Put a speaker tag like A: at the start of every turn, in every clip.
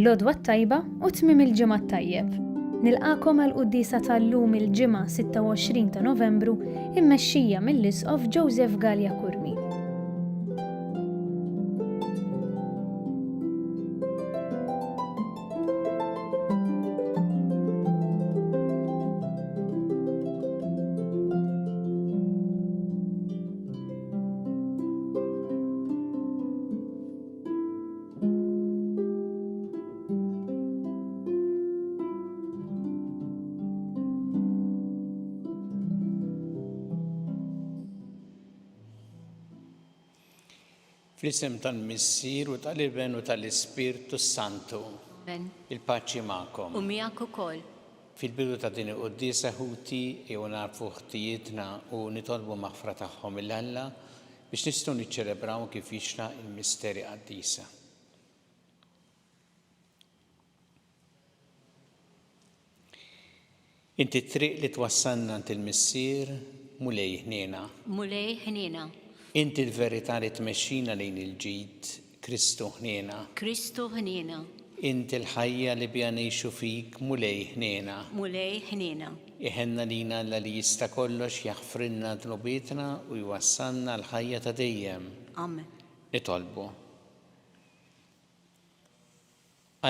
A: L-għodwa tajba u tmiem il-ġimgħa tajjeb. Nilqakom għal qudiesa tal-lum il-ġimgħa 26 ta' Novembru immexxija mill-Isqof Joseph Gallia Kurmi.
B: Fl-isem tal-Missier u tal-Iben u tal-Ispirtu Santu.
C: Amen.
B: Il-paċi magħkom.
C: U miegħek ukoll.
B: Fil-bidu ta' din il-qudiesa ħuti jew narfu ħtijietna u nitolbu maħfra tagħhom il-Alla biex nistgħu niċċelebraw kif jixra il-misteri qaddisa. Inti t-triq li twassalna ant il-Missier mulej ħniena.
C: Mulej ħniena.
B: Inti l-verità li tmexxina lejn il-ġid, Kristu ħniena.
C: Kristu ħniena.
B: Inti l-ħajja li bija ngħixu fik mulej ħniena.
C: Mulej ħniena.
B: Iħenna lina Alla li jista' kollox jaħfrilna dnubietna u jwassalna l-ħajja ta' dejjem.
C: Amen.
B: Nitolbu.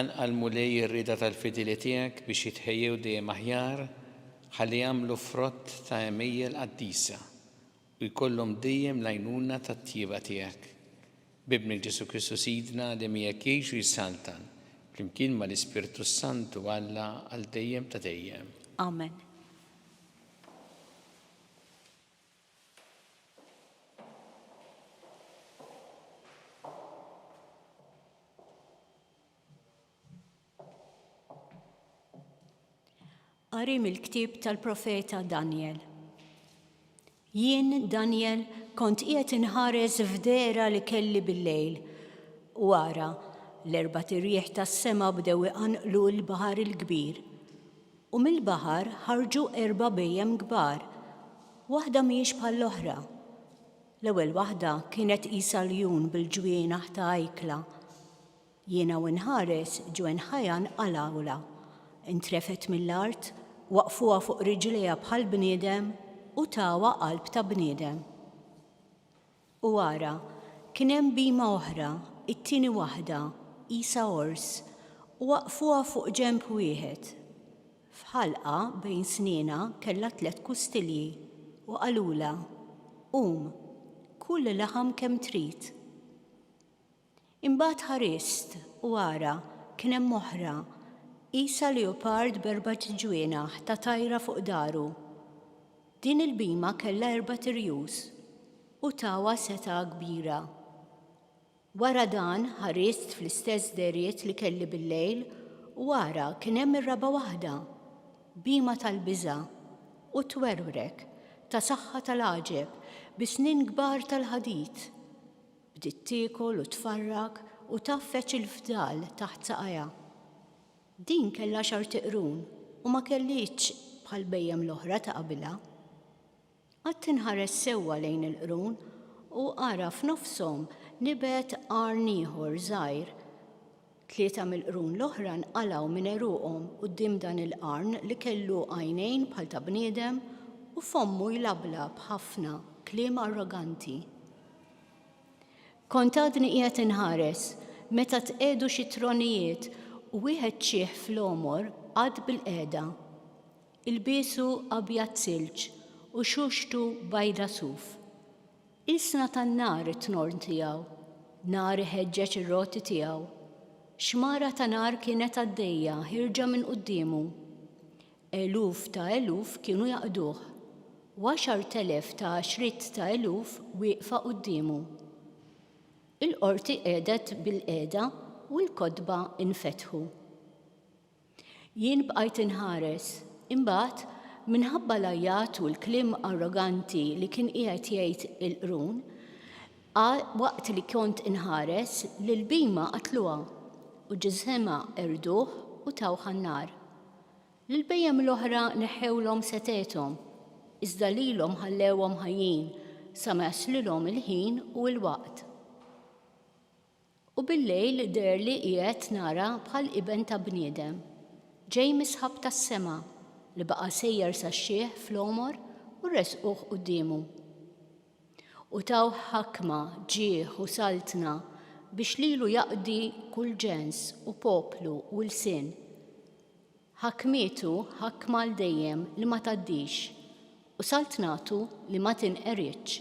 B: Anqal mulej ir-rieda tal-fidili tiegħek biex jitħejjew dejjem aħjar ħalli jagħmlu frott ta' emejjel qaddisa u jkollhom dejjem l-għajnuna tat-tjieba tiegħek. Bibnik Ġesu Kristu Sidna li miegħek jgħixu jissaltan flimkien mal-Ispirtu Santu Alla għal dejjem ta' dejjem.
C: Amen. Qari mill-ktieb tal-profeta Daniel. Jien, Daniel, kont qiegħed inħares f'dera li kelli bil-lejl u ara l-erba' tirjieħ tas-sema bdew iqanqlu l-baħar il-kbir. U mill-baħar ħarġu 4 bejjem kbar, waħda mhijiex bħall-oħra. L-ewwel waħda kienet qisha ljun bil-ġwienaħ ta' ajkla. Jiena u nħares ġwen ħajan qalawla. Intrefet mill-art, waqfuha fuq riġlejha bħal bniedem u tawa qalb ta' bniedem. U ara, kien hemm bima oħra, it-tieni waħda, qisha ors, u waqfuha fuq ġenb wieħed. F'ħalqa bejn sniena kellha 3 kustilji u qalula, kull laħam kemm trid. Imbagħad ħarist u ara kien hemm oħra, qisha leopard b'4 ġwienaħ ta' tajra fuq daru. Din il-bima kellha 4 tirjus u tawa seta' kbira. Wara dan ħarist fl-istess deriet li kelli bil-lejl u wara kien hemm ir-raba' waħda, bima tal-biża' u twerwrek ta' saħħa tal-għaġeb bi snien kbar tal-ħadid. Bdiet tiekol u tfarrak u taffeċ il-fdal taħt saqajja. Din kellha xar qrun u ma kellitx bħal bejjem l-oħra ta' qabilha. Qatt inħares sewwa lejn il-qrun u ara f'nofshom nibet qarn ieħor żgħir. 3 mill-qrun l-oħra nqalgħu minn eruqhom quddiem dan il-qarn li kellu għajnejn bħal ta' bniedem u fommu jlablab ħafna kliem arroganti. Kont għadni qiegħed inħares meta tqedu xi tronijiet u wieħed ċieħ fl-omor għad bil-qiegħda. Ilbiesu abjad silġ u xuxtu bajda suf. Isna tan-nar it-tnorn tiegħu, nar iħeġġeġ ir-roti tiegħu. Xmara ta' nar kienet għaddejja ħirġa minn qudiemu. Eluf ta' eluf kienu jaqduh, u 10,000 ta' xritt ta' eluf wieqfa qudiemu. Il-qorti qiegħdet bil-qiegħda u l-kodba infetħu. Jien bqajt inħares, imbagħad minħabba l-ajjat u l-klim arroganti li kien qiegħed jgħid il-qrun, waqt li kont inħares li l-bima qatluha u ġisħema erduh u tawħ għan-nar. L-bejjem l-oħra neħħewlhom setethom, iżda lilhom ħallewhom ħajjin sa ma jaslilhom il-ħin u l-waqt. U bil-lejl derli qiegħed nara bħal iben ta' bniedem, ġej misħab tas-sema li baqa' sejjer sax-xieħ fl-omor u resquh qudiemu. U taw ħakma, ġieħ u saltna biex lilu jaqdi kull ġens u poplu u l-sin. Ħakmietu ħakma l-dejjem li ma taddix u saltnatu li ma tinqeritx.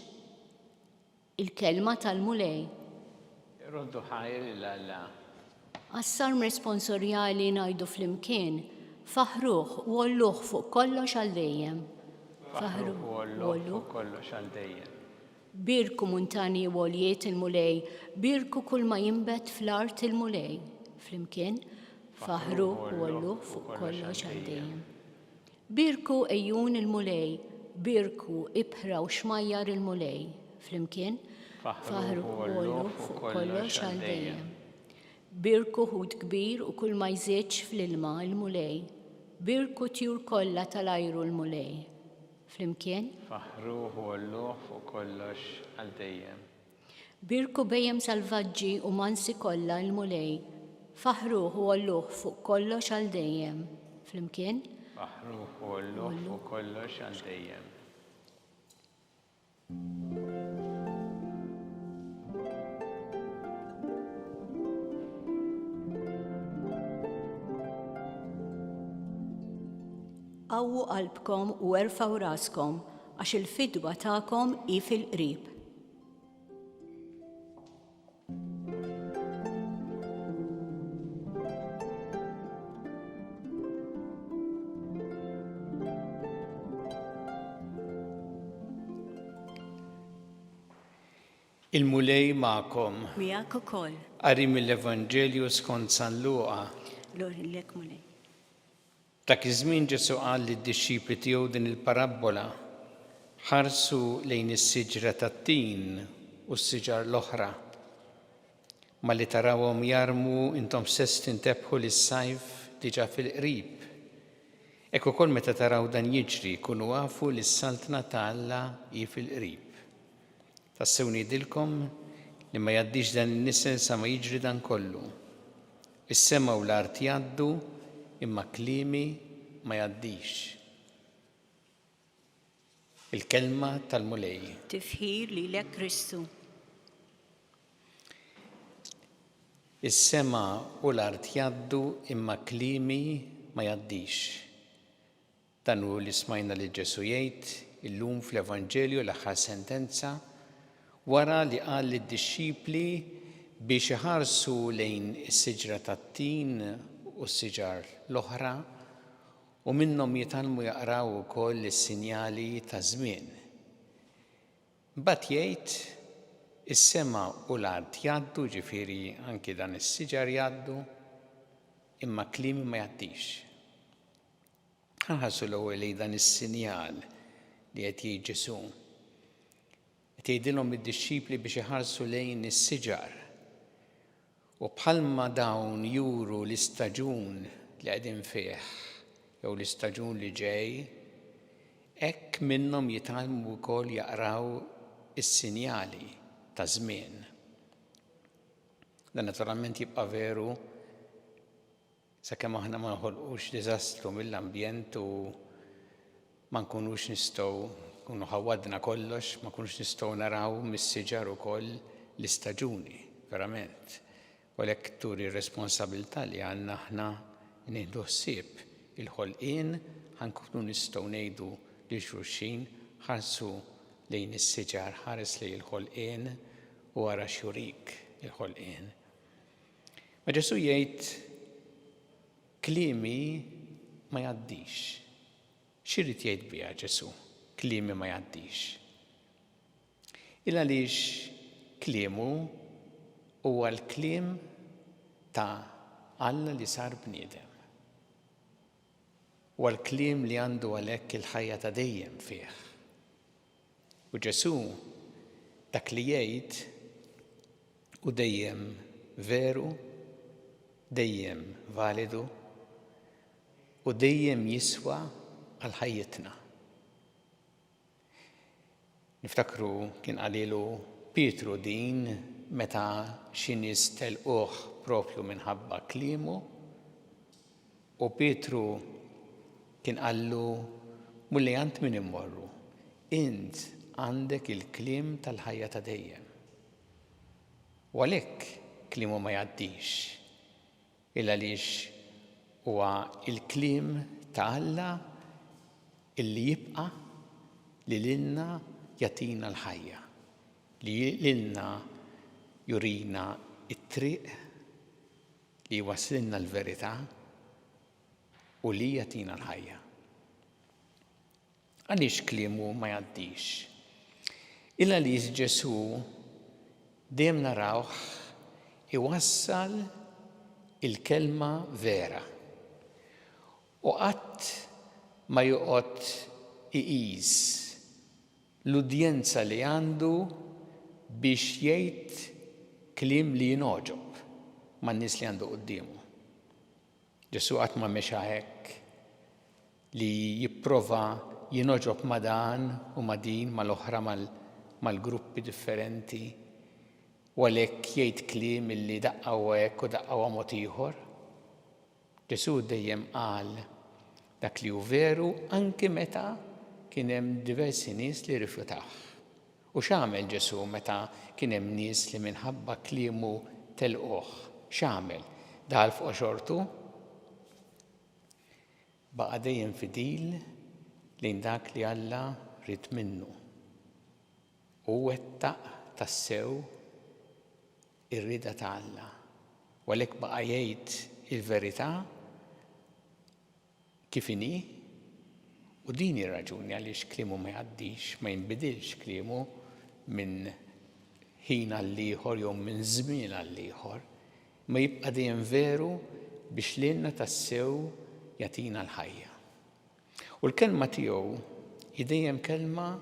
C: Il-kelma tal-mulej.
B: Roddu ħajr il-Alla.
C: Assarm responsorjali ngħidu flimkien, faħruh u għolluh fuq kollox għal-dejjem.
B: Faħruh u għolluh fuq kollox għal-dejjem.
C: Birku muntani u għoljiet il-mulej, birku kull ma jimbet fl-art il-mulej. Flimkien, faħruh u għolluh fuq kollox għal-dejjem. Birku ejjun il-mulej, birku ibħra u xmajjar il-mulej. Flimkien, faħruh u għolluh fuq kollox għal-dejjem. Birku ħud kbir u kull ma jżidx fl-ilma il-mulej. Birku tjur kollha tal-ajru l-mulej. Flimkien?
B: Faħruh u għolluh fuq kollox għal-dejjem.
C: Birku bejjem salvaġġi u mansi kollha l-mulej. Faħruh u għolluh fuq kollox għal-dejjem. Flimkien?
B: Faħruh u għolluh fuq kollox għal-dejjem.
C: Qawwu qalbkom u erfgħu raskom għax il-fidwa tagħkom hi fil-qrib.
B: Il-mulej ma'kom.
C: Miegħek ukoll.
B: Qari mill-Evanġelju skont San Luqa.
C: Lek mulej.
B: Dak iż-żmien Ġesu qal lid-dixxipli tiegħu din il-parabola: ħarsu lejn is-siġra tat-tin u s-siġar l-oħra. Ma li tarawhom jarmu intom stess tintebħu lis-sajf diġà fil-qrib. Hekk ukoll meta taraw dan jiġri kunu għafu li s-saltna ta' Alla hi fil-qrib. Tassew ngħidilkom li ma jgħaddix dan in-nisel sa ma jiġri dan kollu. Is-sema u l-art jgħaddu imma kliemi ma jgħaddix. Il-kelma tal-mulej.
C: Tifħir lilek Kristu.
B: Is-sema u l-art jgħaddu imma kliemi ma jgħaddix. Dan hu li smajna li Ġesu jgħid illum fl-Evanġelju l-aħħar sentenza wara li qal lid-dixxipli biex iħarsu lejn is-siġra tat-tin u s-siġar l-oħra u minnhom jitalmu jaqraw ukoll is-sinjali ta' żmien. Mbagħad jgħid is-sema u l-art jgħaddu, ġifieri anki dan is-siġar jgħaddu, imma kliemi ma jgħaddix. Ħarsu l-ewwel lejn dan is-sinjal li qed jgħid Ġesu. Qed jgħidilhom id-dixxipli biex iħarsu lejn is-siġar. U bħalma dawn juru l-istaġun li qegħdin fih jew l-istaġun li ġej, hekk minnhom jitalmu wkoll jaqraw is-sinjali ta' żmien. Dan naturalment jibqa' veru sakemm aħna ma nħolqux diżastru mill-ambjent u ma nkunux nistgħu nkunu ħawwadna kollox, ma nkunux nistgħu naraw mis-siġar ukoll l-istaġuni, verament. U għalhekk turi r-responsabbiltà li għandna aħna nieħdu ħsieb il-ħolqien ħankunu nistgħu ngħidu lil xulxin ħarsu lejn is-siġar, ħares lejn il-ħolqien u wara xurik il-ħolqien. Ma Ġesu jgħid kliemi ma jgħaddix. X'irid jgħid biha Ġesu? Kliemi ma jgħaddix. Il għaliex kliemu huwa l-kliem ta' Alla li sar bniedem. u l-kliem li għandu għalhekk il-ħajja ta' dejjem fih. U Ġesu dak li jgħid u dejjem veru, dejjem validu u dejjem jiswa għal ħajjitna. Niftakru kien qalilu Pietru din meta xi nies telquh propju minħabba kliemu u Pietru kien qallu mulli ant min immorru, int għandek il-kliem tal-ħajja ta' dejjem. U għalhekk kliemu ma jgħaddix, illa għaliex huwa il-kliem ta' Alla illi jibqa' li lilna jagħtina l-ħajja, li lilna jurina it-triq li jwassilna l-verità u li jagħtina l-ħajja. Għaliex kliemu ma jgħaddix? Illa li Ġesu dejjem narawh iwassal il-kelma vera u qatt ma joqgħod iqis l-udjenza li għandu biex jgħid kliem li jinoġob man-nies li għandu qudiemu. Ġesu qatt ma mexa hekk li jipprova jinoġob ma' dan u ma' din mal-oħra mal-gruppi differenti u għalhekk jgħid kliem illi daqqa u hekk u daqqa u mod ieħor. Ġesu dejjem qal dak li hu veru anke meta kien hemm diversi nies li rifjutawh. U x'għamel Ġesu meta kien hemm nies li minħabba kliemu telquh? X'għamel? Daħal fuq xortu? Baqa' dejjem fidil lejn dak li Alla rid minnu. U wettaq tassew ir-rida ta' Alla. U għalhekk baqa' jgħid il-verità kif inhi u din ir-raġuni għaliex kliemu ma jgħaddix, ma jinbidilx kliemu minn ħin għal ieħor jew minn żmien għal ieħor, ma jibqa' dejjem veru biex lilna tassew jagħtina l-ħajja. U l-kelma tiegħu hi dejjem kelma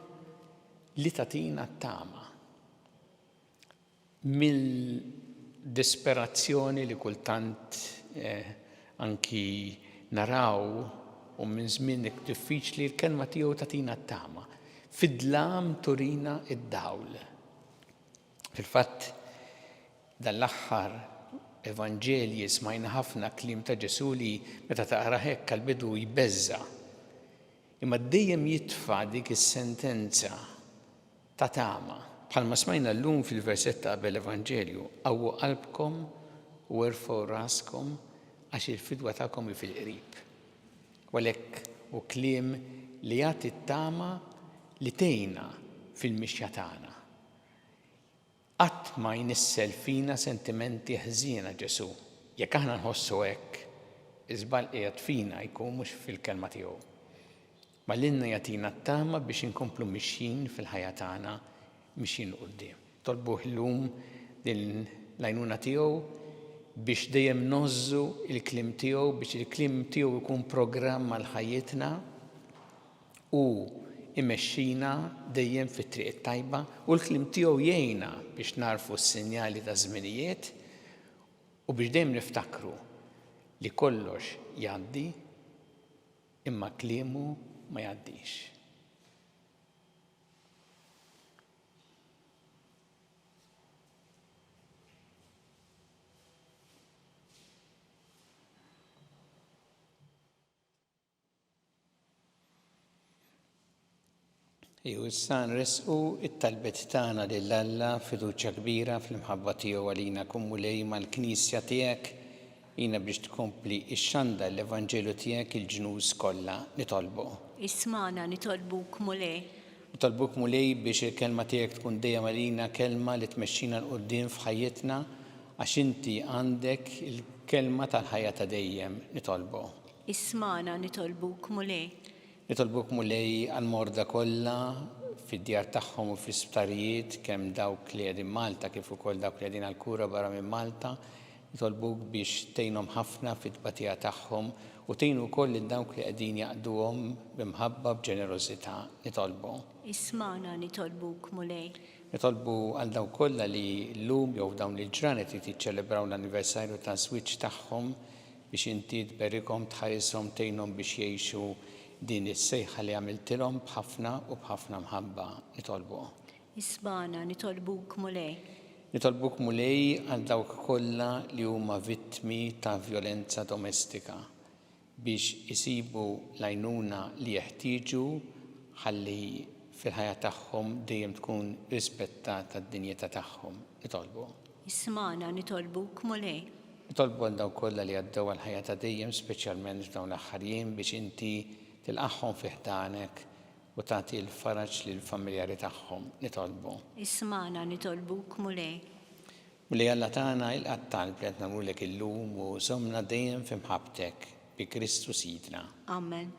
B: li tagħtina t-tama. Mill-disperazzjoni li kultant anki naraw u minn żmien diffiċli l-kelma tiegħu tagħtina t-tama. Fid-dlam turina id-dawl. Fil-fatt dal-aħħar Evanġelji smajna ħafna kliem ta' Ġesu li meta taqra hekk għall-bidu jbeżza. Imma dejjem jitfa' dik is-sentenza ta' tama. Bħalma smajna llum fil-versett ta' qabel Evanġelju, qawwu qalbkom u irfgħu raskom għax il-fidwa tagħkom hi fil-qrib. U għalhekk hu kliem li jagħti t-tama li tgħinna fil-mixja tagħna. Qatt ma jnissel fina sentimenti ħżiena Ġesu. Jekk aħna nħossu hekk, iżball qiegħed fina jkun mhux fil-kelma tiegħu. Ma lilna jagħtina t-tama biex inkomplu mixjin fil-ħajja tagħna mixjin quddiem. Tolbuh llum din l-għajnuna tiegħu biex dejjem nożżu il-kliem tiegħu, biex il-kliem tiegħu jkun programm għal ħajjitna u imexxina dejjem fit-triq tajba u l-kliem tiegħu jgħinna biex narfu s-sinjali ta' żminijiet u biex dejjem niftakru li kollox jgħaddi imma kliemu ma jgħaddix. Issa nresqu it-talbet tagħna lil Alla fiduċja kbira fl-imħabba tiegħu għalina kummulej mal-Knisja tiegħek jiena biex tkompli x-xanda l-Evanġelju tiegħek il-ġnus kollha nitolbu.
C: Ismana nitolbuk mulej.
B: Nitolbuk mulej biex il-kelma tiegħek tkun dejjem għalina kelma li tmexxina l quddiem f'ħajjitna għax inti għandek il-kelma tal-ħajja ta' dejjem nitolbu.
C: Ismana nitolbuk mulej.
B: Nitolbuk mulej għal-morda kollha fid-djar tagħhom u fl-isptarijiet kemm dawk li qegħdin Malta kif ukoll dawk li qegħdin għall-kura barra minn Malta. nitolbuk biex tgħinhom ħafna fit-tbatija tagħhom u tgħinu wkoll lil dawk li qegħdin jaqduhom b'imħabba b'ġenerożità nitolbu.
C: Ismana nitolbuk mulej.
B: Nitolbu għal dawk kollha li llum jew dawn il-ġranet li tiċċelebraw l-anniversarju ta' żwieġ tagħhom biex inti tberrikhom tħarishom tgħinhom biex jgħixu din is-sejħa li għamiltilhom b'ħafna u b'ħafna mħabba nitolbu.
C: Ismana nitolbuk mulej.
B: Nitolbuk mulej għal dawk kollha li huma vittmi ta' vjolenza domestika biex isibu l-għajnuna li jeħtieġu ħalli fil-ħajja tagħhom dejjem tkun rispettata d-dinjità tagħhom. Nitolbu.
C: Ismana nitolbuk mulej.
B: Nitolbu għal dawk kollha li għaddew għall-ħajja ta' dejjem speċjalment f'dawn l-aħħar jiem biex inti tilqaħħom fi ħdanek u tagħti l-faraġ lill-familjari tagħhom. Nitolbu.
C: Ismana nitolbuk mulej.
B: Mulej Alla tagħna il-qatt talb li qed nagħmlulek illum u żommna dejjem f'imħabbtek bi Kristu Sidna.
C: Amen.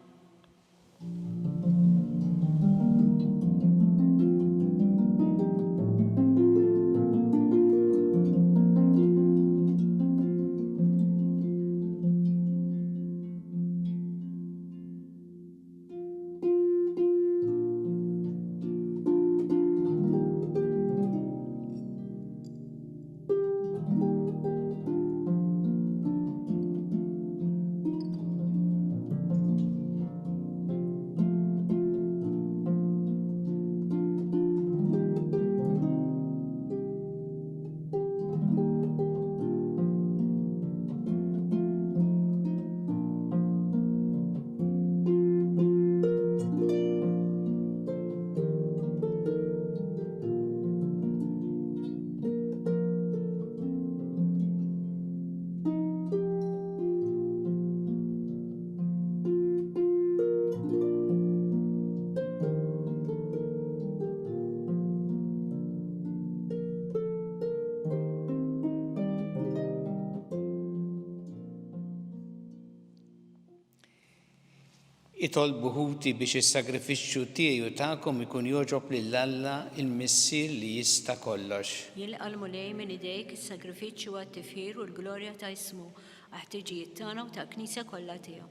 B: Itolbu ħuti biex is-sagrifixxju tiegħi u tagħkom ikun jogħġob lil Alla il-Missier li jista' kollox.
C: Jilqa' l-mulej minn idejk is-sagrifiċċju għat-tifħir u l-glorja ta' ismu għaħtiġijiet tagħna u tal-Knisja kollha tiegħu.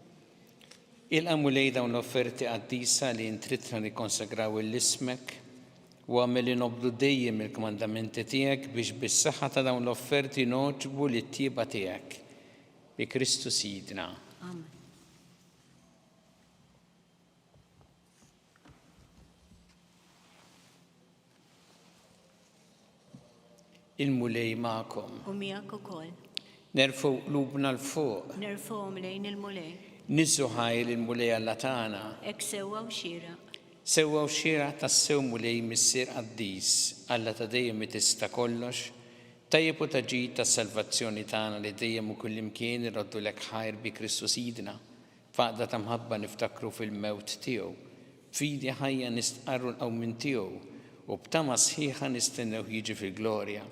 B: Ilqa' mulej dawn l-offerti qaddisa li intridna nikkonsagraw l-ismek u għamel li nobdu dejjem il-komandamenti tiegħek biex bis-saħħa ta' dawn l-offerti noġbu lit-tieba tiegħek bi Kristu Sidna.
C: Amen.
B: Il-mulej magħkom.
C: U miegħek ukoll.
B: Nerfgħu qlubna l-fuq.
C: Nerfgħuhom lejn il-mulej.
B: Niżżu ħajr il-mulej Alla tagħna.
C: Hekk sewwa u xieraq.
B: Sewwa u xieraq tas-sew mulej missier qaddis Alla ta' dejjem tista' kollox, tajjeb u taġid tas-salvazzjoni tagħna li dejjem u kullimkien irroddu lek ħajr bi Kristu Sidna. Faqda ta' mħabba niftakru fil-mewt tiegħu. Fidi ħajja nistqarru l-qawmin tiegħu u b'tama sħiħa nistennew jiġi fil-glorja.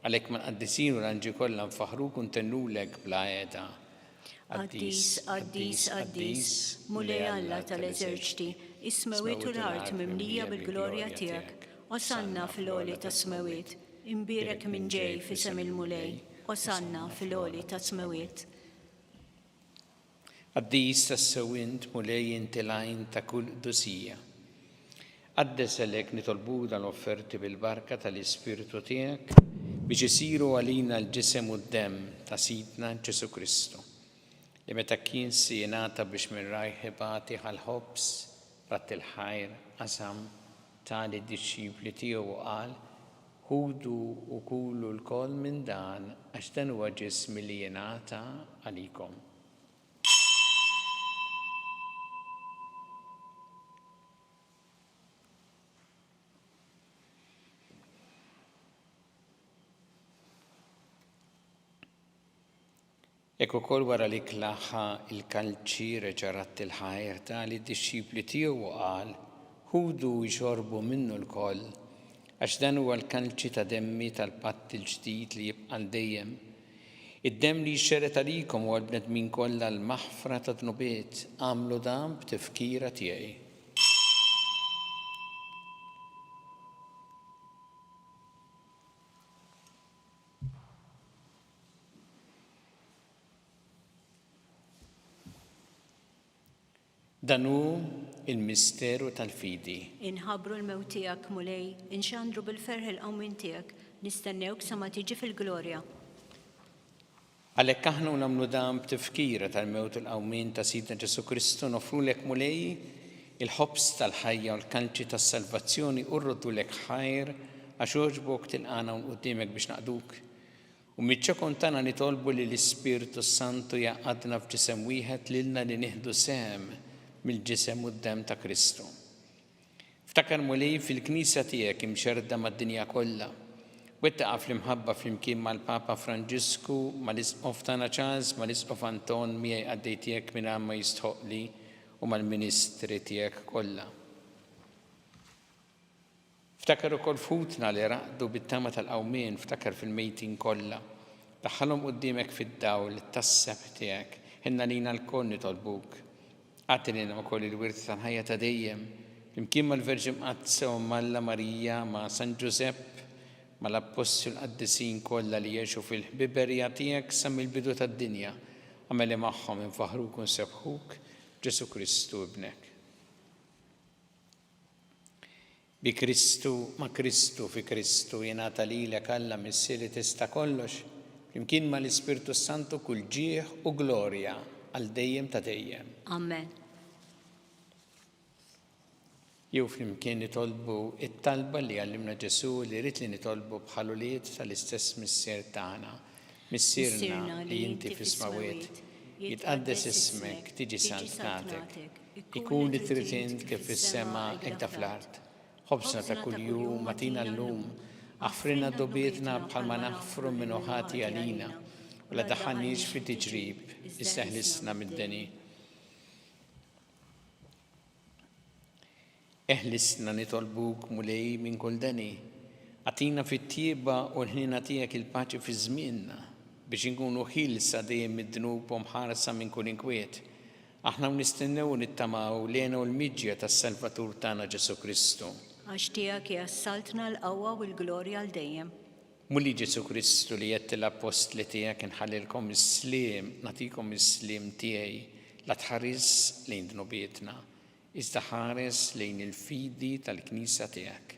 B: Għalhekk ma nqaddisin u l-anġi kollha nfaħruk u ntennulek bla qiegħda.
C: Qaddis, qaddis, qaddis, mulej Alla tal-eżerċti, is-smawiet u l-art mimlija bil-glorja tiegħek. Osanna fil-għoli tas-smawiet, imbierek minn ġej f'isem il-mulej. Osanna fil-għoli tas-smawiet.
B: Qaddis tas-sewwint mulej inti l-għajn ta' kull qdusija. Qaddes għalhekk nitolbu dal-offerti bil-barka tal-Ispiritu tiegħek biex isiru għalina l-ġisem u d-dem ta' Sidna Ġesu Kristu. Li meta kien jingħata biex minn rajħibati ħal-ħobs, rat il-ħajr, qasam tali d-disċipli tiegħu u qal, ħudu u kulu l-koll minn dan għax dan huwa ġismi li jingħata għalikom. Ekk ukoll wara li klaħħa il-kalċi reġa' rat il-ħajr tali d-disċipli tiegħu u qal, ħudu jxorbu minnu l-koll, għax dan huwa l-kalċi ta' demmi tal-patt il-ġdid li jibqa' dejjem. Id-demm li jxxeret għalikom u għall-bnedmin kollha l-maħfra ta' dnubiet, għamlu dan b'tifkira tiegħi. Dan hu il-misteru tal-fidi.
C: Inħabru l-mewt tiegħek mulej, inxandru bil-ferħ il-qawmin tiegħek, nistennewk sa ma tiġi fil-glorja.
B: Għalhekk aħna nagħmlu dan b'tifkira tal-mewt u l-qawmien ta' Sidna Ġesu Kristu nofrulek mulej il-ħobs tal-ħajja u l-kanċi tas-salvazzjoni u rroddulek ħajr għax oġbok tilqana u qudiemek biex naqduk. U miċ-ċokon tagħna nitolbu li l-Ispiritu Santu jaqadna f'ġisem wieħed lilna li nieħdu sehem mill-ġisem u d-dem ta' Kristu. Ftakar mulej fil-Knisja tiegħek imxerda mad-dinja kollha. Wettaqa fl-imħabba flimkien mal-Papa Franġisku, mal-Isqof tagħna Charles, mal-Isqof Anton miegħi għaddej tiegħek minn ma jistħoqli u mal-Ministri tiegħek kollha. Ftakar ukoll futna li raqdu bit-tama tal-qawmien, ftakar fil-mejtin kollha. Daħħalhom quddiemek fid-dawl tas-seb tiegħek, ħinna lina l-koll nitolbuk. Għatilina ukoll il-wirt tal-ħajja ta' dejjem, flimkien mal-Verġin Qazza u Malla Marija ma' San Giuseppe, mal-Apostol qaddisin kollha li jgħixu fil-ħbiberija tiegħek sa mill-bidu tad-dinja, għameli magħhom infaħruk u nsebħuk Ġesu Kristu ibnek. Bi Kristu, ma' Kristu, fi Kristu jingħata lilek Alla missieri tista' kollox, flimkien mal-Ispirtu Santu kull ġieħ u glorja għal dejjem ta' dejjem.
C: Amen.
B: Jew flimkien nitolbu it-talba li għallimna Ġesu li rrid li nitolbu bħaluliet tal-istess missier tagħna. Missierna li inti fis-smawiet, jitqaddes ismek, tiġi santnatek, ikun li trid int kif fis-sema hekk ta' fl-art. Ħobsna ta' kuljum matina llum, aħfrilna dobietna bħalma naħfru minn ħati għalina, u la daħħalniex fi tiġrib, isseħlisna mid-deni. Eħlisna nitolbuk mulej minn kull deni, għatina fit-tjieba u l-ħnina tiegħek il-paċi fi żmienna biex inkunu ħilsa dejjem mid-dnub u mħarsa minn kull inkwiet. Aħna nistennew nittamaw lejna u l-miġja tas-Salvatur tagħna Ġesu Kristu.
C: Għax tiegħek jassaltna l-qawwa u l-glorja għal dejjem.
B: Mulli Ġesu Kristu li jett l-apostli tiegħek inħallilkom is-sliem, nagħtikom is-sliem tiegħi la tħares lejn dnubietna, iżda ħares lejn il-fidi tal-Knisja tiegħek.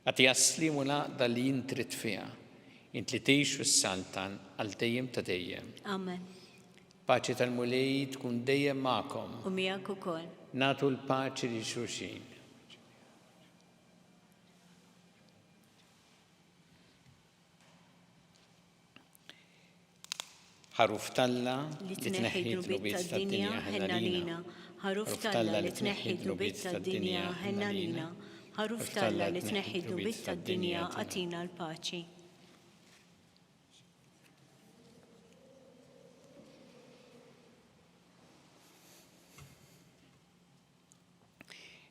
B: Għati jaslim u laqda li jintrit fiha, int li tgħix fis-saltan għal dejjem ta' dejjem.
C: Amen.
B: Paċi tal-mulej tkun dejjem magħkom.
C: U miegħek ukoll.
B: Nagħtu l-paċi li xulxin. ħaruf talla li tneħħi dlubiet tad-dinja ħenna lina.
C: Ħaruf talla li tneħħi dlubiet tad-dinja ħenna lina. Ħaruf talla li tneħħi dlubiet tad-dinja għatina l-paċi.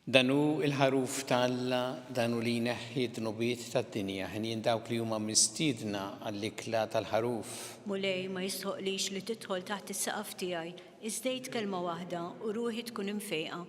B: Danu il-ħaruf talla danu li neħħi dnubiet tad-dinja ħin dawk li huma mistiedna għall-ikla tal-ħaruf.
C: Mulej ma jistħoqlix li tidħol taħt is-saqaf tiegħi, iżdejt kelma waħda u ruħi tkun imfejqa.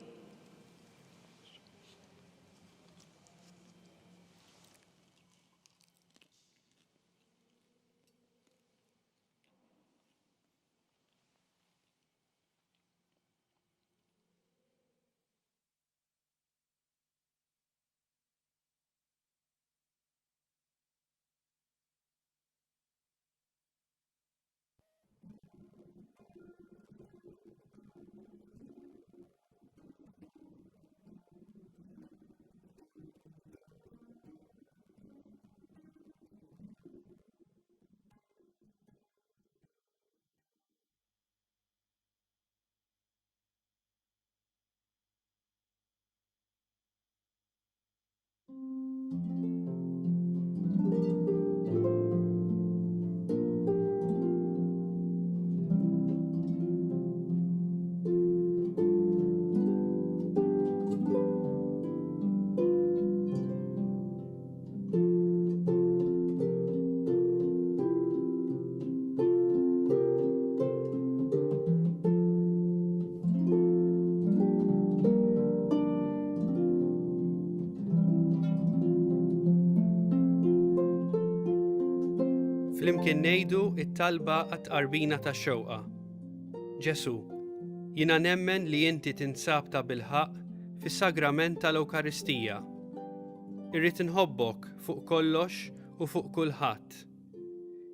C: Flimkien ngħidu it-talba għat-qarbina tax-xewqa. Ġesu,
D: Jiena nemmen li inti tinsab ta' bilħaq fis-sagrament tal-Ewkaristija. Irrid inħobbok fuq kollox u fuq kulħadd.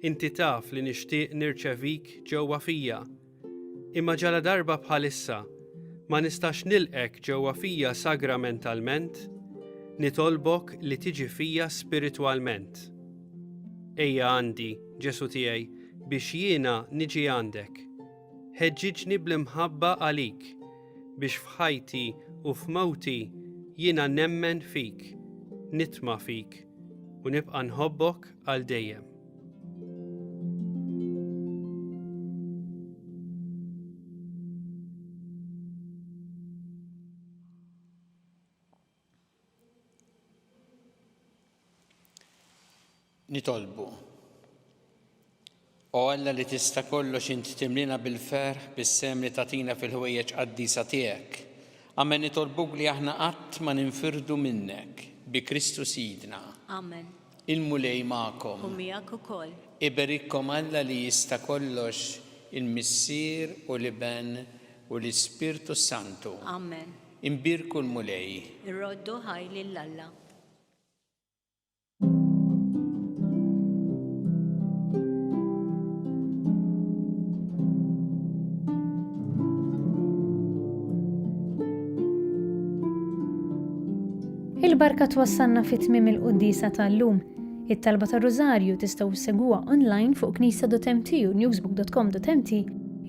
D: Inti taf li nixtieq nirċevik ġewwa fija, imma ġala darba bħalissa ma nistax nilqek ġewwa fija sagramentalment, nitolbok li tiġi fija spiritwalment. Ejja għandi, Ġesu tiegħi, biex jiena niġi għandek. Ħeġġiġni bl-imħabba għalik, biex f'ħajti u f'mewti jiena nemmen fik, nitma' fik u nibqa' nħobbok għal dejjem.
B: Nitolbu. O Alla li tista' kollox inti timlina bil-ferħ bis-sem li tagħtina fil-ħwejjeġ qaddisa tiegħek. Amen nitolbuk li aħna qatt ma ninfirdu minnek bi Kristu Sidna.
C: Amen.
B: Il-mulej magħkom.
C: U miegħek ukoll.
B: Iberikkom Alla li jista' kollox il-Missier u l-Iben u l-Ispirtu Santu.
C: Amen.
B: Imbirku l-mulej.
C: Irroddu ħajli l-Alla.
A: Il-barka twassalna fit-tmiem il-qudiesa tal-lum. It-talba tar-Rużarju tistgħu ssegwuha online fuq knisja.mt u newsbook.com.mt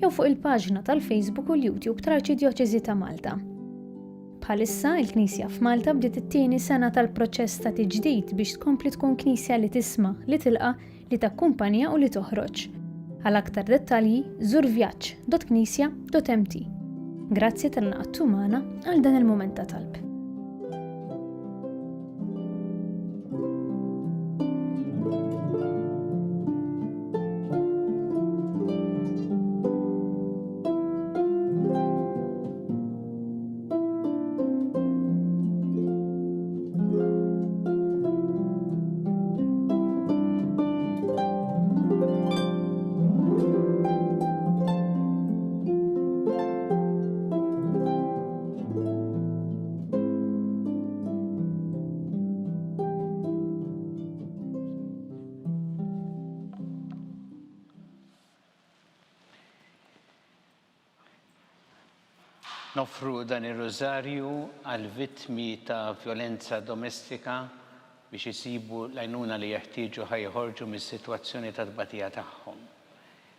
A: jew fuq il-paġna tal-Facebook u l-YouTube tal-Arċidjoċeżi ta' Malta. Bħalissa il-Knisja f'Malta bdiet it-tieni sena tal-proċess ta' tiġdid biex tkompli tkun knisja li tisma', li tilqa', li takkumpanja u li toħroġ. Għal aktar dettalji żur vjaġġ.knisja.mt. Grazzi tal-laqgħa magħna għal dan il-mument ta' talb.
B: Nofru dan ir-Rożarju għal vittmi ta' violenza domestika biex isibu l-għajnuna li jeħtieġu ħajħorġu mis-sitwazzjoni ta' tbatija tagħhom.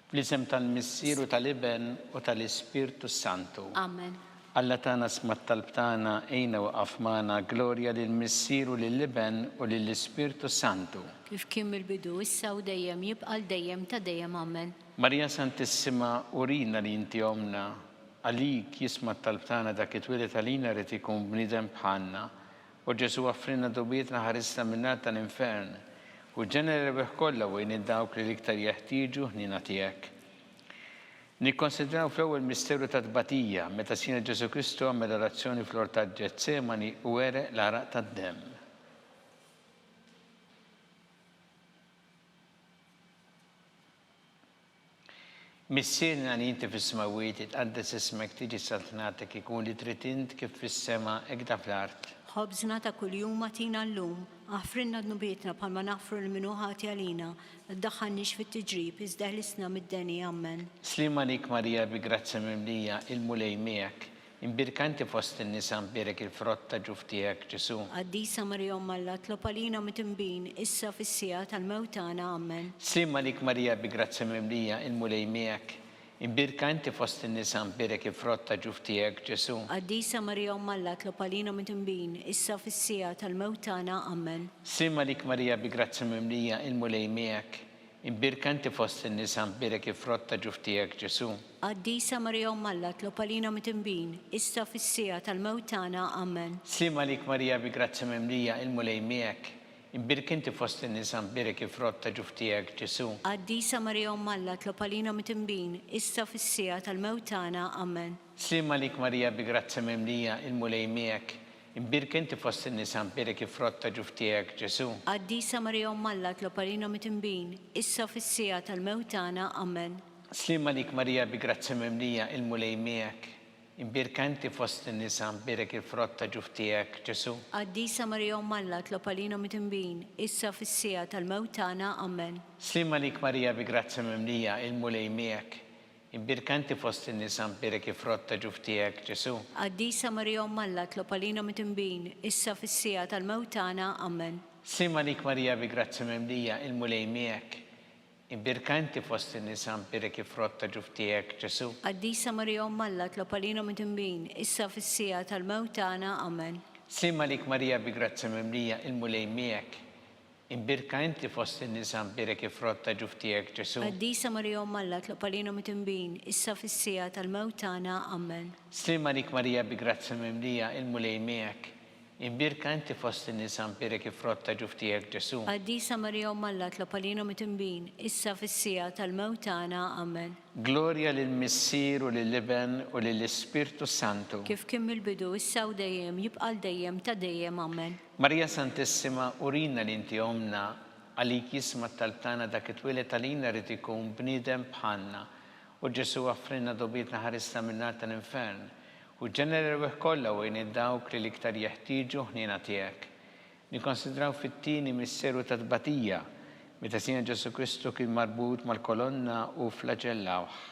B: Fl-isem tal-Missier u tal-Iben u tal-Ispirtu Santu.
C: Amen.
B: Alla tagħna smat talb tagħna ejna waqaf magħna glorja lill-Missier u lill-Iben u lill-Ispirtu Santu.
C: Kif kien mill-bidu issa u dejjem jibqa' dejjem ta' dejjem amen.
B: Marija Santissima, urina li inti omna, għalik jisma' talb tagħna dak it-twieled għalina rid ikun bniedem bħalna. U Ġesu għaffrinna dubietna ħarisna min-nar tal-infern u ġenera rebeħ kollha wejn id-dawk li l-iktar jeħtieġu ħnina tiegħek. Nikkonsidraw fl-ewwel misteru ta' tbatija meta Sina Ġesu Kristu għamel orazzjoni fl-ort ta' Ġetsemani u wereq l-araq tad-demm. Missierna li inti fis-smawiet itqaddes ismek tiġi saltnatek ikun li trid int kif fis-sema hekk fl-art.
C: Ħobżna ta' kuljum matina llum, aħfrinna d-nubietna bħalma naħfru l-minuħati għalina, ddaħħalniex fit-tiġrib, iżda ħlisna mid-deni ammen.
B: Slima lik Marija bi grazza mimlija il-mulej miegħek, imbirkanti fost in-nisa mbirek il-frott ta' ġuf tiegħek Ġesu.
C: Qaddisa Marija Alla tlob għalina mitimbin, issa fis-sija tal-mewtana ammen.
B: Slima lik Marija bi grazza mimlija il-mulej miegħek, imbirkanti fost in-nisa mbirek il-frott ta' ġuf tiegħek Ġesu.
C: Qaddisa Marija Alla tlob għalina mitimbin, issa fis-sija tal-mewtana ammen.
B: Slima lik Marija bi grazza mimlija il-mulej miegħek, imbirkanti fost in-nisa mbirek il-frott ta' ġuf tiegħek Ġesu.
C: Qaddisa Marija Alla tlob għalina mitimbin, issa fis-sija tal-mewtana ammen.
B: Slima lik Marija bi grazza mimlija il-mulej miegħek, imbirkanti fost in-nisa mbirek il-frott ta' ġuf tiegħek Ġesu.
C: Qaddisa Marija Alla tlob għalina mitimbin, issa fis-sija tal-mewtana ammen.
B: Slima lik Marija bi grazza mimlija il-mulej miegħek, imbirkanti fost in-nisa mbirek il-frott ta' ġuf tiegħek Ġesu.
C: Qaddisa Marija Alla tlob għalina mitimbin, issa fis-sija tal-mewtana ammen.
B: Slima lik Marija bi grazza mimlija il-mulej miegħek, imbirka inti fost in-nisa mbirik il-frott ta' ġuf tiegħek, Ġesu.
C: Qaddisa Marija Umm Alla, tlob għalina mitnbin, issa fis-sija tal-mewt tagħna. Amen.
B: Slima lik Marija bi grazzi mimlija il-mulej miegħek. Imbirka inti fost in-nisa mbirik il-frott ta' ġuf tiegħek, Ġesu.
C: Qaddisa Marija Umm Alla, tlob għalina mitnbin, issa fis-sija tal-mewt tagħna. Amen.
B: Slima lik Marija bi grazzi mimlija il-mulej miegħek. Imbirka inti fost in-nisa mbirik il-frott ta' ġuf tiegħek, Ġesu.
C: Qaddisa Marija Umm Alla, tlob għalina mitnbin, issa fis-sija tal-mewt tagħna. Amen.
B: Slima lik Marija bi grazzi mimlija il-mulej miegħek. Imbirka inti fost in-nisa mbirik il-frott ta' ġuf tiegħek, Ġesu.
C: Qaddisa Marija Umm Alla, tlob għalina mitnbin, issa fis-sija tal-mewt tagħna. Amen.
B: Slima lik Marija bi grazzi mimlija il-mulej miegħek. Imbirka inti fost in-nisa mbirik il-frott ta' ġuf tiegħek, Ġesu.
C: Qaddisa Marija Umm Alla, tlob għalina mitnbin, issa fis-sija tal-mewt tagħna. Amen.
B: Gloria lill-Missier u lill-Iben u lill-Ispirtu Santu.
C: Kif kien mill-bidu, issa u dejjem, jibqal dejjem ta' dejjem. Amen.
B: Marija Santissima, urina li inti omna għalik jisma talbtana dak it-twilet għalina rrid ikun bniedem bħalna. U Ġesu għaffrinna dobietna ħarista minnar tal-infern. U ġenerew kollha wejn id-dawk li l-iktar jeħtieġu ħniena tiegħek. Nikkonsidraw fit-tieni misseru ta' tbatija meta Sina Ġesu Kristu kien marbut mal-kolonna u flaġellawh.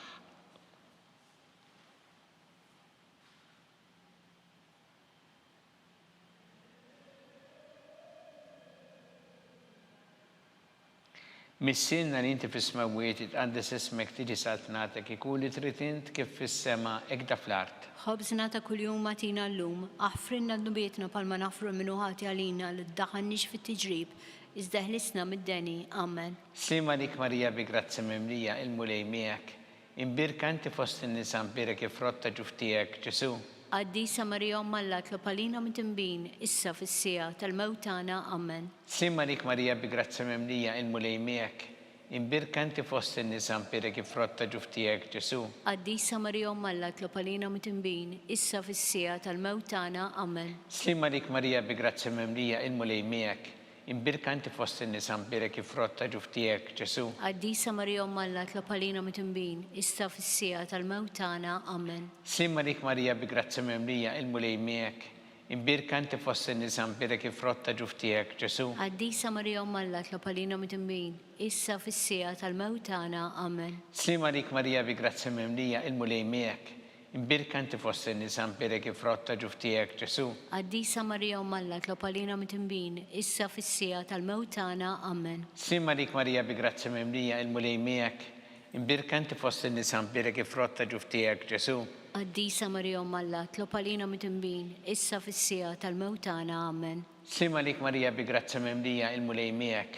B: Missinna li inti fis-smawiet itqaddes ismek tiġi saltnatek ikun li trid int kif fis-sema hekk da fl-art.
C: Ħobżna ta' kuljum matina llum, aħfrinna d-nubietna palma nafru l-minuħati għalina li ddaħannix fit-tiġrib, iżda ħlisna mid-deni. Amen.
B: Slima lik Marija bi grazzi mimlija il-mulej miegħek. Imbirka inti fost in-nisa mbirek il-frott ta' ġuf tiegħek, Ġesu.
C: Qaddisa Marija Umm Alla, tlob għalina mitnbin, issa fis-sija tal-mewt tagħna. Amen.
B: Slima lik Marija bi grazzi mimlija il-mulej miegħek. Imbirka inti fost in-nisa mbirek il-frott ta' ġuf tiegħek, Ġesu.
C: Qaddisa Marija Umm Alla, tlob għalina mitnbin, issa fis-sija tal-mewt tagħna. Amen.
B: Slima lik Marija bi grazzi mimlija il-mulej miegħek. Imbirka inti fost in-nisa mbirek il-frott ta' ġuf tiegħek, Ġesu.
C: Qaddisa Marija Umm Alla, tlob għalina mitnbin, issa fis-sija tal-mewt tagħna. Amen.
B: Slima lik Marija bi grazzi mimlija il-mulej miegħek. Imbirka inti fost in-nisa mbirek il-frott ta' ġuf tiegħek, Ġesu.
C: Qaddisa Marija Umm Alla, tlob għalina mitnbin, issa fis-sija tal-mewt tagħna. Amen.
B: Slima lik Marija bi grazzi mimlija il-mulej miegħek. Imbirka inti fost in-nisa mbirek il-frott ta' ġuf tiegħek, Ġesu.
C: Qaddisa Marija Umm Alla, tlob għalina mitnbin, issa fis-sija tal-mewt tagħna. Amen.
B: Slima lik Marija bi grazzi mimlija il-mulej miegħek. Imbirka inti fost in-nisa mbirek il-frott ta' ġuf tiegħek, Ġesu.
C: Qaddisa Marija Umm Alla, tlob għalina mitnbin, issa fis-sija tal-mewt tagħna. Amen.
B: Slima lik Marija bi grazzi mimlija il-mulej miegħek.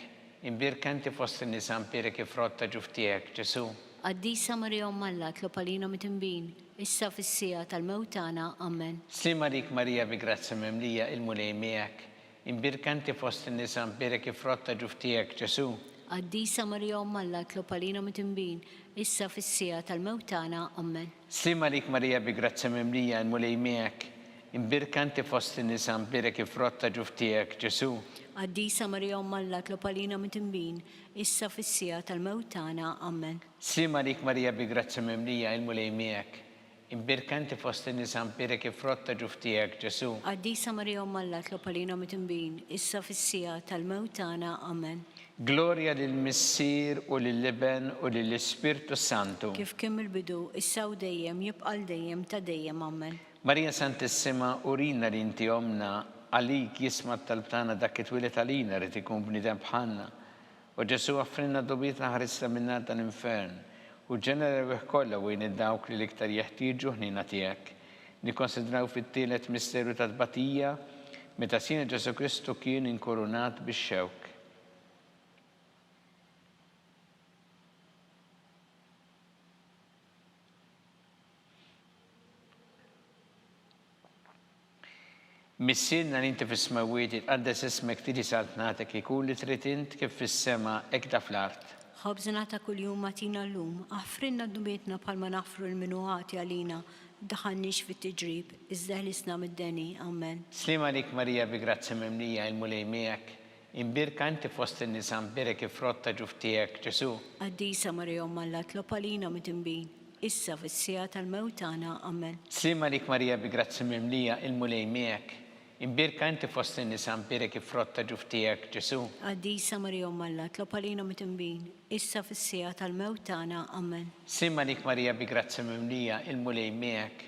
B: Imbirka inti fost in-nisa mbirek il-frott ta' ġuf tiegħek, Ġesu.
C: Qaddisa Marija Umm Alla, tlob għalina mitnbin, issa fis-sija tal-mewt tagħna. Amen.
B: Slima lik Marija bi grazzi mimlija il-mulej miegħek. Imbirka inti fost in-nisa mbirek il-frott ta' ġuf tiegħek, Ġesu.
C: Qaddisa Marija Umm Alla, tlob għalina mitnbin, issa fis-sija tal-mewt tagħna. Amen.
B: Slima lik Marija bi grazzi mimlija il-mulej miegħek. Imbirka inti fost in-nisa mbirek il-frott ta' ġuf tiegħek, Ġesu.
C: Qaddisa Marija Umm Alla, tlob għalina mitnbin, issa fis-sija tal-mewt tagħna. Amen.
B: Slima lik Marija bi grazzi mimlija il-mulej miegħek. Imbirka inti fost in-nisa mbirek il-frott ta' ġuf tiegħek, Ġesu.
C: Qaddisa Marija Umm Alla, tlob għalina mitnbin, issa fis-sija tal-mewt tagħna. Amen.
B: Gloria lill-Missier u lill-Iben u lill-Ispirtu Santu.
C: Kif kien mill-bidu, issa u dejjem, jibqal dejjem ta' dejjem. Amen.
B: Marija Santissima, urina li inti omna għalik jisma talbtana dak it-twilet għalina rrid ikun bniedem bħalna. U Ġesu għaffrinna dobietna ħarista minnar tal-infern. U ġenerew kollha wejn id-dawk li l-iktar jeħtieġu ħniena tiegħek. Nikkonsidraw fit-tielet misteru ta' tbatija meta Sina Ġesu Kristu kien inkurunat bix-xewk. Missinna li inti fis-smawiet itqaddes ismek tiġi saltnatek ikun li trid int kif fis-sema hekk da fl-art.
C: Ħobżna ta' kuljum matina llum, aħfrinna d-nubietna palma nafru l-minuħati għalina, daħannix fit-tiġrib, iżda ħlisna mid-deni. Amen.
B: Slima lik Marija bi grazzi mimlija il-mulej miegħek. Imbirka inti fost in-nisa mbirek il-frott ta' ġuf tiegħek, Ġesu.
C: Qaddisa Marija Umm Alla, tlob għalina mitnbin, issa fis-sija tal-mewt tagħna. Amen.
B: Sima lik Marija bi grazzi mimlija il-mulej miegħek. Imbirka inti fost in-nisa mbirek ifrotta ġuftijek Ġesu.
C: Qaddisa Marija Umm Alla, tlob għalina mit-tinbin, issa fis-sija tal-mewt tagħna. Amen.
B: Sima lik Marija bi grazzi mimlija il-mulej miegħek.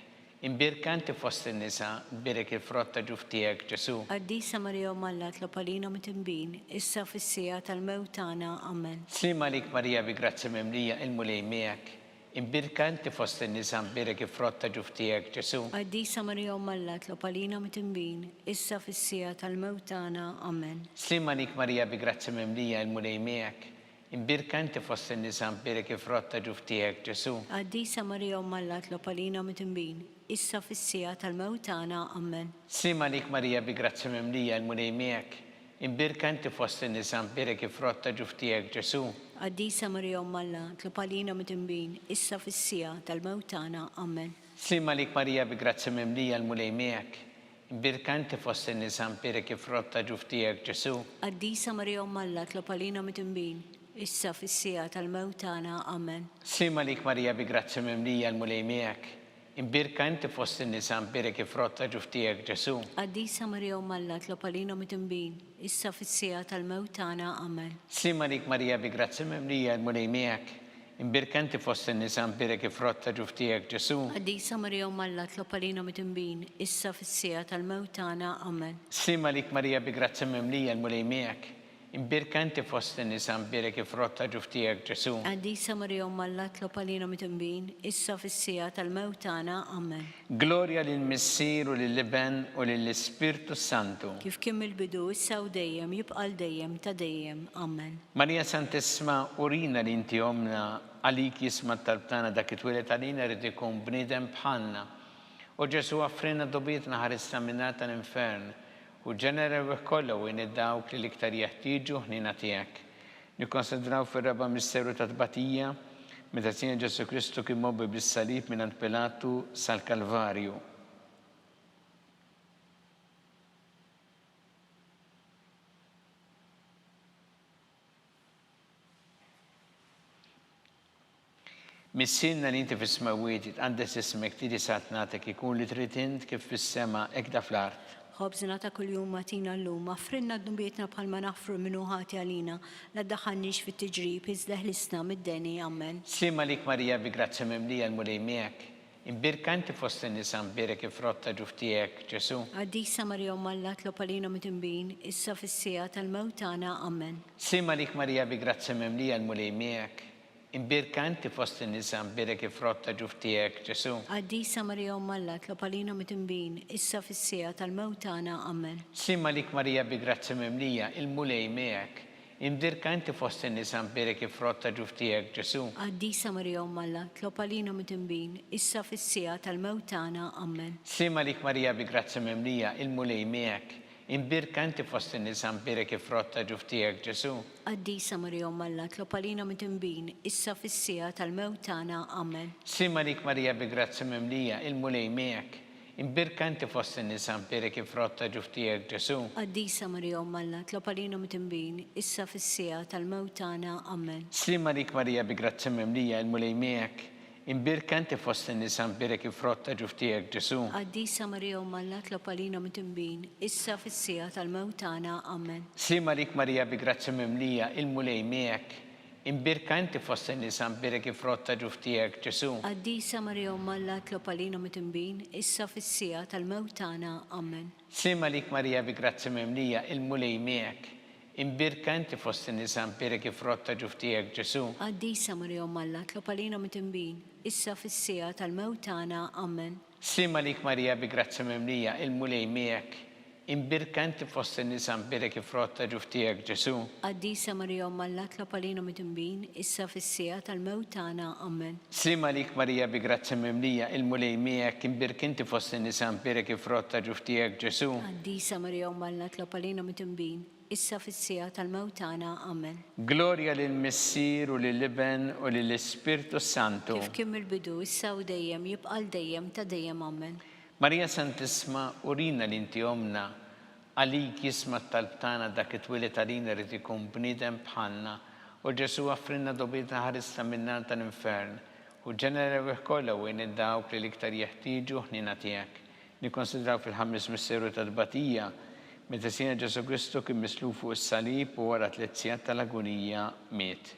B: Imbirka inti fost in-nisa mbirek ifrotta ġuftijek Ġesu.
C: Qaddisa Marija Umm Alla, tlob għalina mit-tinbin, issa fis-sija tal-mewt tagħna. Amen.
B: Sima lik Marija bi grazzi mimlija il-mulej miegħek. Imbirka inti fost in-nisa mbirek ifrotta ġuftijek Ġesu.
C: Qaddisa Marija Umm Alla, tlob għalina mit-tinbin, issa fis-sija tal-mewt tagħna. Amen.
B: Sima lik Marija bi grazzi mimlija il-mulej miegħek. Imbirka inti fost in-nisa mbirek ifrotta ġuftijek Ġesu.
C: Qaddisa Marija Umm Alla, tlob għalina mit-tinbin, issa fis-sija tal-mewt tagħna. Amen.
B: Sima lik Marija bi grazzi mimlija il-mulej miegħek. Imbirka inti fost in-nisa mbirek ifrotta ġuftijek Ġesu.
C: Qaddisa Marija Umm Alla, tlob għalina mit-tinbin, issa fis-sija tal-mewt tagħna. Amen.
B: Sima lik Marija bi grazzi mimlija il-mulej miegħek. Imbirka inti fost in-nisa mbirek ifrotta ġuftijek Ġesu.
C: Qaddisa Marija Umm Alla, tlob għalina mit-tinbin, issa fis-sija tal-mewt tagħna. Amen.
B: Sima lik Marija bi grazzi mimlija il-mulej miegħek. Imbirka inti fost in-nisa mbirek ifrotta ġuftijek Ġesu.
C: Qaddisa Marija Umm Alla, tlob għalina mit-tinbin, issa fis-sija tal-mewt tagħna. Amen.
B: Sima lik Marija bi grazzi mimlija il-mulej miegħek. Imbirka inti fost in-nisa mbirek ifrotta ġuftijek Ġesu.
C: Qaddisa Marija Umm Alla, tlob għalina mit-tinbin, issa fis-sija tal-mewt tagħna. Amen.
B: Sima lik Marija bi grazzi mimlija il-mulej miegħek. Imbirka inti fost in-nisa mbirek ifrotta ġuftijek Ġesu.
C: Qaddisa Marija Umm Alla, tlob għalina mit-tinbin, issa fis-sija tal-mewt tagħna. Amen.
B: Gloria lill-Missier u lill-Iben u lill-Ispirtu Santu.
C: Kif kien mill-bidu, issa u dejjem, jibqa' dejjem ta' dejjem. Amen.
B: Marija Santissima, urina li inti omna għalik jisma talbtana dak it-twilet għalina rrid ikun bniedem bħalna. U Ġesu għaffrina dobietna ħarista minnata l-infern. U ġenera u kolla u dawk li liktar jeħtieġu ħnina tiegħek. Nikkonsidraw fir-raba misteru ta' tbatija meta Sina Ġesu Kristu kien mobbi bis-salib mingħand Pilatu sal-Kalvarju. Missinna li inti fis-smawiet għandes ismek tiri satnatek ikun li trid int kif fis-sema hekk da fl-art.
C: Ħobżna ta' kuljum matina llum, affrinna d-dumbietna bħalma naħfru minnu ħati għalina, la ddaħħalniex fit-tiġrib, iżda ħlisna mid-deni. Amen.
B: Sima lik Marija bi grazzi mimlija l-mulej miegħek. Imbirka inti fost in-nisa mbirek ifrotta ġuftijek Ġesu.
C: Qaddisa Marija Umm Alla, tlob għalina mit-tinbin, issa fis-sija tal-mewt tagħna. Amen.
B: Sima lik Marija bi grazzi mimlija l-mulej miegħek. Imbirka inti fost in-nisa mbirek ifrotta ġuftijek Ġesu.
C: Qaddisa Marija Umm Alla, tlob għalina mit-tinbin, issa fis-sija tal-mewt tagħna. Amen.
B: Sima lik Marija bi grazzi mimlija il-mulej miegħek. Imbirka inti fost in-nisa mbirek ifrotta ġuftijek Ġesu.
C: Qaddisa Marija Umm Alla, tlob għalina mit-tinbin, issa fis-sija tal-mewt tagħna. Amen.
B: Sima lik Marija bi grazzi mimlija il-mulej miegħek. Imbirka inti fost in-nisa mbirek ifrotta ġuftijek Ġesu.
C: Qaddisa Marija Umm Alla, tlob għalina mit-tinbin, issa fis-sija tal-mewt tagħna. Amen.
B: Sima lik Marija bi grazzi mimlija il-mulej miegħek. Imbirka inti fost in-nisa mbirek ifrotta ġuftijek Ġesu.
C: Qaddisa Marija Umm Alla, tlob għalina mit-tinbin, issa fis-sija tal-mewt tagħna. Amen.
B: Sima lik Marija bi grazzi mimlija il-mulej miegħek. Imbirka inti fost in-nisa mbirek ifrotta ġuftijek Ġesu.
C: Qaddisa Marija Umm Alla, tlob għalina mit-tinbin, issa fis-sija tal-mewt tagħna. Amen.
B: Sima lik Marija bi grazzi mimlija il-mulej miegħek. Imbirka inti fost in-nisa mbirek ifrotta ġuftijek Ġesu.
C: Qaddisa Marija Umm Alla, tlob għalina mit-tinbin, issa fis-sija tal-mewt tagħna. Amen.
B: Sima lik Marija bi grazzi mimlija il-mulej miegħek. Imbirka inti fost in-nisa mbirek ifrotta ġuftijek Ġesu.
C: Qaddisa Marija Umm Alla, tlob għalina mit-tinbin, issa fis-sija tal-mewt tagħna. Amen.
B: Sima lik Marija bi grazzi mimlija il-mulej miegħek. Imbirka inti fost in-nisa mbirek ifrotta ġuftijek Ġesu.
C: Qaddisa Marija Umm Alla, tlob għalina mit-tinbin, issa fis-sija tal-mewt tagħna. Amen.
B: Sima lik Marija bi grazzi mimlija il-mulej miegħek. Imbirka inti fost in-nisa mbirek ifrotta ġuftijek Ġesu.
C: Qaddisa Marija Umm Alla, tlob għalina mit-tinbin, issa fis-sija tal-mewt tagħna. Amen.
B: Gloria lill-Missier u lill-Iben u lill-Ispirtu Santu.
C: Kif kien mill-bidu, issa u dejjem, jibqa' dejjem ta' dejjem. Amen.
B: Marija Santissima, urina li inti omna għalik jisma talbtana dak it-twilet għalina rrid ikun bniedem bħalna. U Ġesu għaffrinna dobietna ħarista minnata l-infern. u ġenerew kollha wejn id-dawk li l-iktar jeħtieġu ħnina tiegħek. Nikkonsidraw fil-ħames misteru tal-batija meta Sina Ġesu Kristu kien mislub fuq is-salib u wara 3 sigħat tal-agonija miet.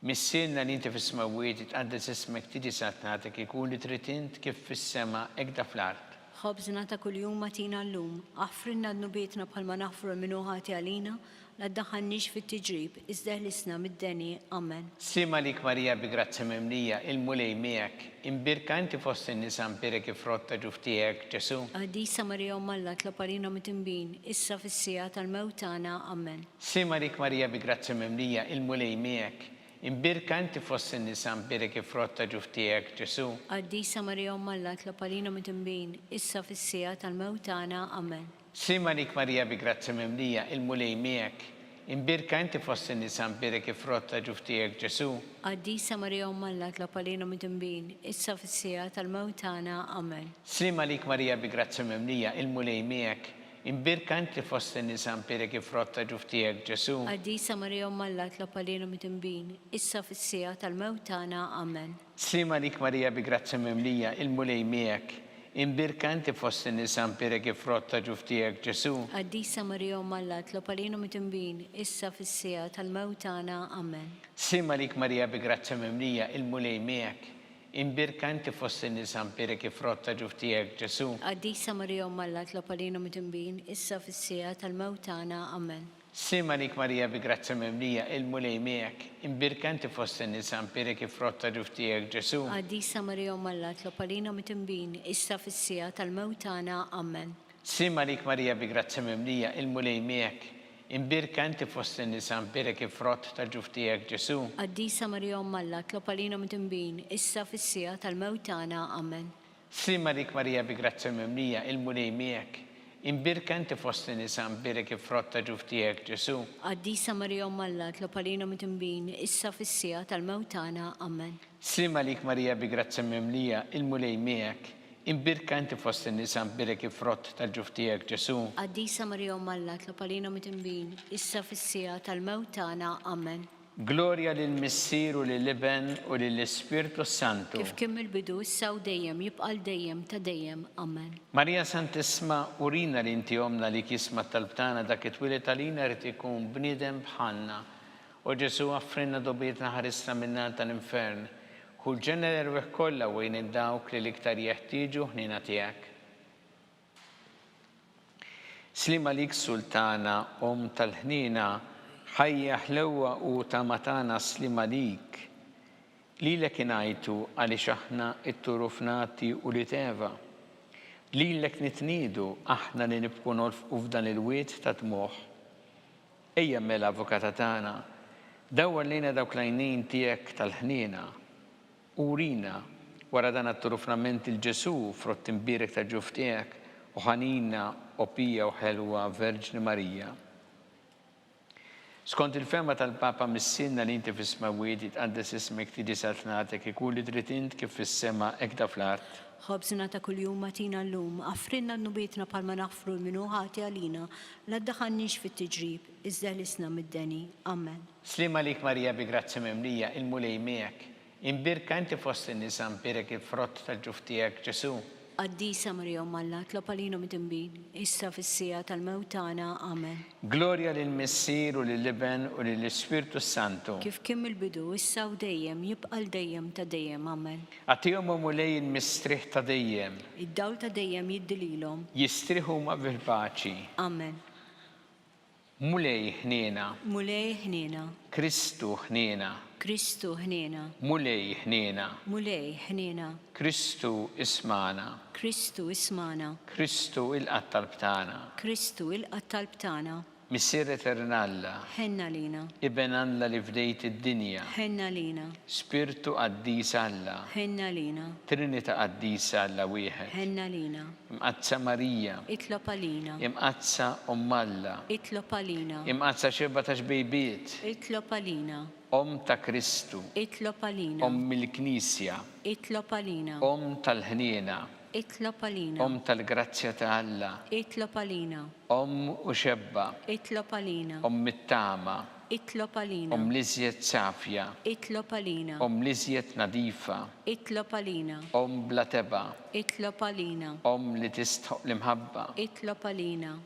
B: Missilna li inti fis-smawiet tqaddes ismek tiġi satnatek ikun li trid int kif fis-sema hekk fl-art.
C: ħobżna ta' kuljum matina llum, aħfrinna d-nubietna bħalma naħfru minnu ħati għalina, la ddaħħalniex fit-tiġrib, iżda ħlisna mid-deni. Amen.
B: Sima lik Marija bi grazzi mimlija, il-mulej miegħek, imbirka inti fost in-nisa mpirek ifrotta ġuf tiegħek Ġesu.
C: Għaddisa Marija Alla tlab għalina mitimbin, issa fis-sija tal-mewt tagħna. Amen.
B: Sima lik Marija bi grazzi mimlija, il-mulej miegħek, imbirka inti fost in-nisa mpirek ifrotta ġuf tiegħek Ġesu.
C: Għaddisa Marija Alla tlab għalina mitimbin, issa fis-sija tal-mewt tagħna. Amen.
B: Sima lik Marija bi grazzi mimlija, il-mulej miegħek, imbirka inti fost in-nisa mpirek ifrotta ġuf tiegħek Ġesu.
C: Għaddisa Marija Alla tlab għalina mitimbin, issa fis-sija tal-mewt tagħna. Amen.
B: Sima lik Marija bi grazzi mimlija, il-mulej miegħek, imbirka inti fost in-nisa mpirek ifrotta ġuf tiegħek Ġesu.
C: Għaddisa Marija Alla tlab għalina mitimbin, issa fis-sija tal-mewt tagħna. Amen.
B: Sima lik Marija bi grazzi mimlija, il-mulej miegħek, imbirka inti fost in-nisa mpirek ifrotta ġuf tiegħek Ġesu.
C: Għaddisa Marija Alla tlab għalina mitimbin, issa fis-sija tal-mewt tagħna. Amen.
B: Sima lik Marija bi grazzi mimlija, il-mulej miegħek, imbirka inti fost in-nisa mpirek ifrotta ġuf tiegħek Ġesu.
C: Għaddisa Marija Alla tlab għalina mitimbin, issa fis-sija tal-mewt tagħna. Amen.
B: Sima lik Marija bi grazzi mimlija, il-mulej miegħek, imbirka inti fost in-nisa mpirek ifrotta ġuf tiegħek Ġesu.
C: Għaddisa Marija Alla tlab għalina mitimbin, issa fis-sija tal-mewt tagħna. Amen.
B: Sima lik Marija bi grazzi mimlija, il-mulej miegħek, imbirka inti fost in-nisa mpirek ifrotta ġuf tiegħek Ġesu.
C: Għaddisa Marija Alla tlab għalina mitimbin, issa fis-sija tal-mewt tagħna. Amen.
B: Sima lik Marija bi grazzi mimlija, il-mulej miegħek, imbirka inti fost in-nisa mpirek ifrotta ġuf tiegħek Ġesu.
C: Għaddisa Marija Alla tlab għalina mitimbin, issa fis-sija tal-mewt tagħna. Amen.
B: Sima lik Marija bi grazzi mimlija, il-mulej miegħek, imbirka inti fost in-nisa mpirek ifrotta ġuf tiegħek Ġesu.
C: Għaddisa Marija Alla tlab għalina mitimbin, issa fis-sija tal-mewt tagħna. Amen.
B: Gloria lill-Missir u lill-Iben u lill-Ispirtu Santu.
C: Kif kien mill-bidu issa u dejjem jibqal dejjem ta' dejjem. Amen.
B: Marija Santisma, urina li inti omna li kisma talbtana dak it-twilet għalina rrid ikun bniedem bħalna. U Ġesu għaffrinna dobietna ħarisna minna tal-infern. Kull ġenerer weħ kollha wejn id-dawk li l-iktar jeħtieġu ħnina tiegħek. Slima lik Sultana, tal-ħnina, ħajja ħlewwa u tamatana slima lik. Lilek ingħajtu għaliex aħna it-turufnati u li teva. Lilek nitniedu aħna li nibqu nolfqu f'dan il-wiet ta' tmuħ. Ejja mela avukata tagħna, dawwar lejna dawk l-għajnejn tiegħek tal-ħniena. Urina wara dan at-turufnament il-Ġesu frott imbirek ta' ġuf tiegħek u ħanina opija u ħelwa Verġni Marija. Skont il-fema tal-Papa missilna li inti fis-smawiet jitqaddes ismek tiġi satnatek ikun li trid int kif fis-sema hekk fl-art.
C: Ħobżna ta' kuljum matina llum, aħfrinna d-nubietna bħalma naħfru minnu ħati għalina, la ddaħħalniex fit-tiġrib, iżda ħlisna mid-deni. Amen.
B: Slima lik Marija bi grazzi mimlija, il-mulej miegħek, imbirka inti fost in-nisa mpirek il-frott tal-ġuf tiegħek Ġesu.
C: Għaddisa Marija Alla tlab għalina mitimbin, issa fis-sija tal-mewt tagħna. Amen.
B: Gloria lill-Missir u lill-Iben u lill-Ispirtu Santu.
C: Kif kien mill-bidu issa u dejjem jibqal dejjem ta' dejjem. Amen.
B: Għatihom mulej il-mistrieħ ta' dejjem.
C: Id-dawl ta' dejjem jiddililhom.
B: Jistrieħu ma' bil-paċi.
C: Amen.
B: Mulej ħniena.
C: Mulej ħniena.
B: Kristu ħniena.
C: Kristu ħniena.
B: Mulej ħniena.
C: Mulej ħniena.
B: Kristu ismana.
C: Kristu ismana.
B: Kristu il-qattalb tagħna.
C: Kristu il-qattalb tagħna.
B: Missier Eternalla.
C: Ħenna lina.
B: Iben Alla li fdejt id-dinja.
C: Ħenna lina.
B: Spirtu qaddis Alla.
C: Ħenna lina.
B: Trinita qaddis Alla wieħed.
C: Ħenna lina.
B: Imqazza Marija.
C: Itlob għalina.
B: Imqazza Alla.
C: Itlob għalina.
B: Imqazza 17 bejbiet.
C: Itlob għalina.
B: Ta' Kristu.
C: Itlob għalina.
B: Il-Knisja.
C: Itlob għalina.
B: Tal-ħniena.
C: Itlob għalina.
B: tal-grazzja ta' Alla,
C: Itlob għalina.
B: u xebba,
C: Itlob għalina.
B: mit-tama,
C: Itlob għalina.
B: li żjed safja,
C: Itlob għalina.
B: li żjed nadifa,
C: Itlob għalina.
B: bla teba,
C: Itlob għalina.
B: li tistħoq l-imħabba,
C: Itlob għalina.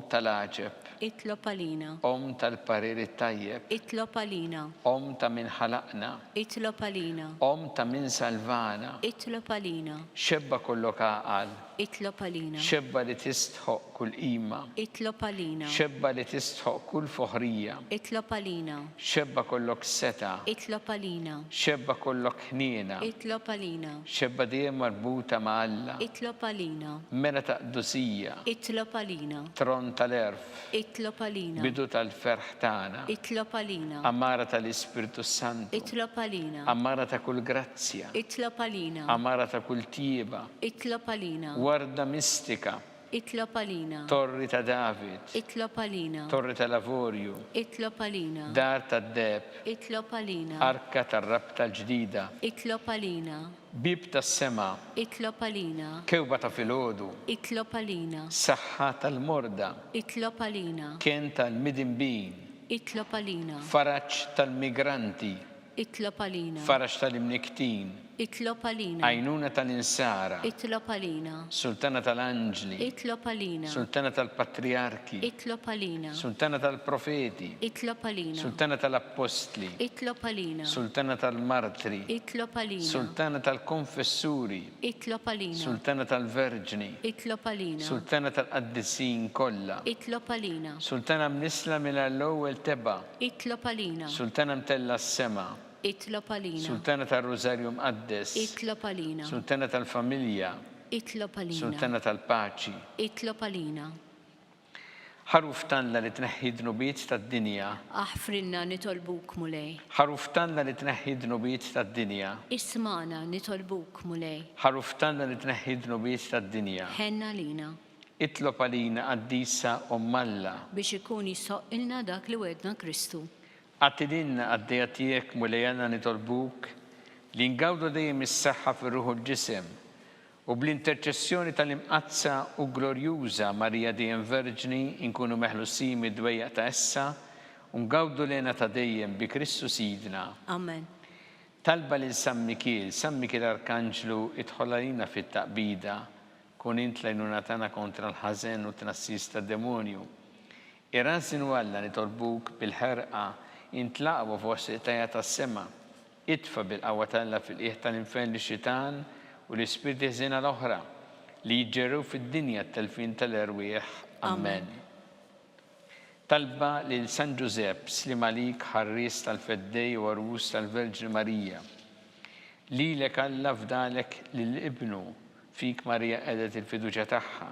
B: tal-aġeb,
C: Itlob għalina.
B: tal-pariri tajjeb,
C: Itlob għalina.
B: ta' min ħalaqna,
C: Itlob għalina.
B: ta' min salvana,
C: Itlob għalina.
B: xebba kollok għaqal,
C: Itlob għalina.
B: xebba li tistħoq kull qima,
C: Itlob għalina.
B: xebba li tistħoq kull foħrija,
C: Itlob għalina.
B: xebba kollok seta,
C: Itlob għalina.
B: xebba kollok ħniena,
C: Itlob għalina.
B: xebba dejjem marbuta ma' Alla,
C: Itlob għalina.
B: mera ta' qdusija,
C: Itlob għalina.
B: tron tal-erf,
C: Itlob għalina.
B: bidu tal-ferħ tagħna,
C: Itlob għalina.
B: amara tal-Ispiritu Santu,
C: Itlob għalina.
B: amara ta' kull grazzja,
C: Itlob għalina.
B: amara ta' kull tieba,
C: Itlob għalina.
B: warda mistika,
C: Itlob għalina.
B: torri ta' David,
C: Itlob għalina.
B: torri ta' Lavorju,
C: Itlob għalina.
B: dar ta' Deb,
C: Itlob għalina.
B: arka tar-rab tal-ġdida,
C: Itlob għalina.
B: bib tas-sema,
C: Itlob għalina.
B: kewba ta' filgħodu,
C: Itlob għalina.
B: saħħa tal-morda,
C: Itlob għalina.
B: kien tal-midinbin,
C: Itlob għalina.
B: faraġġ tal-migranti,
C: Itlob għalina.
B: faraġġ tal-imniktin,
C: Itlob għalina.
B: għajnuna tal-insara,
C: Itlob għalina.
B: sultana tal-anġli,
C: Itlob għalina.
B: sultana tal-patriarki,
C: Itlob għalina.
B: sultana tal-profeti,
C: Itlob għalina.
B: sultana tal-appostli,
C: Itlob għalina.
B: sultana tal-martri,
C: Itlob għalina.
B: sultana tal-konfessuri,
C: Itlob għalina.
B: sultana tal-verġni,
C: Itlob għalina.
B: sultana tal-qaddisin kollha,
C: Itlob għalina.
B: sultana mnisla mill-ewwel teba,
C: Itlob għalina.
B: sultana mtella s-sema,
C: Itlob għalina.
B: sultana tal-Rożarju Mqaddes,
C: Itlob għalina.
B: sultana tal-familja,
C: Itlob għalina.
B: sultana tal-paċi.
C: Itlob għalina.
B: ħaruf tanla li tneħħi dnubiet tad-dinja,
C: Aħfrinna nitolbuk mulej.
B: ħaruf tanla li tneħħi dnubiet tad-dinja,
C: Ismana nitolbuk mulej.
B: ħaruf tanla li tneħħi dnubiet tad-dinja.
C: Ħenna lina
B: Itlob għalina qaddisa Alla,
C: biex ikun jissoqilna dak li wedna Kristu.
B: għattidinna għaddejja tiegħek mulejana nitolbuk li ngawdu dejjem is-saħħa fir-ruħu l-ġisem u bl-interċessjoni tal-imqazza u glorjuża Marija dejjem Verġni inkunu meħlusin mid-dwejjaq ta' essa u ngawdu lena ta' dejjem bi Kristu Sidna.
C: Amen.
B: Talba lil San Mikiel Arkanġlu idħol għalina fit-taqbida kun int lejnuna tagħna kontra l-ħażen u tnassis tad-demonju. Irrażinu Alla nitolbuk bil-ħerqa intlaqbu f'wasq tajja tas-sema. Itfa bil-qawwa tagħna fil-qiegħ tal-infern li-xitan u l-ispirti ħżiena l-oħra li jġerru fid-dinja t-telfin tal-erwieħ. Amen. Talba lil San Giuseppe slim għalik ħarries tal-feddej u għarwus tal-Verġni Marija. Lilek Alla fdalek lill-Ibnu fik Marija qedet il-fiduċja tagħha.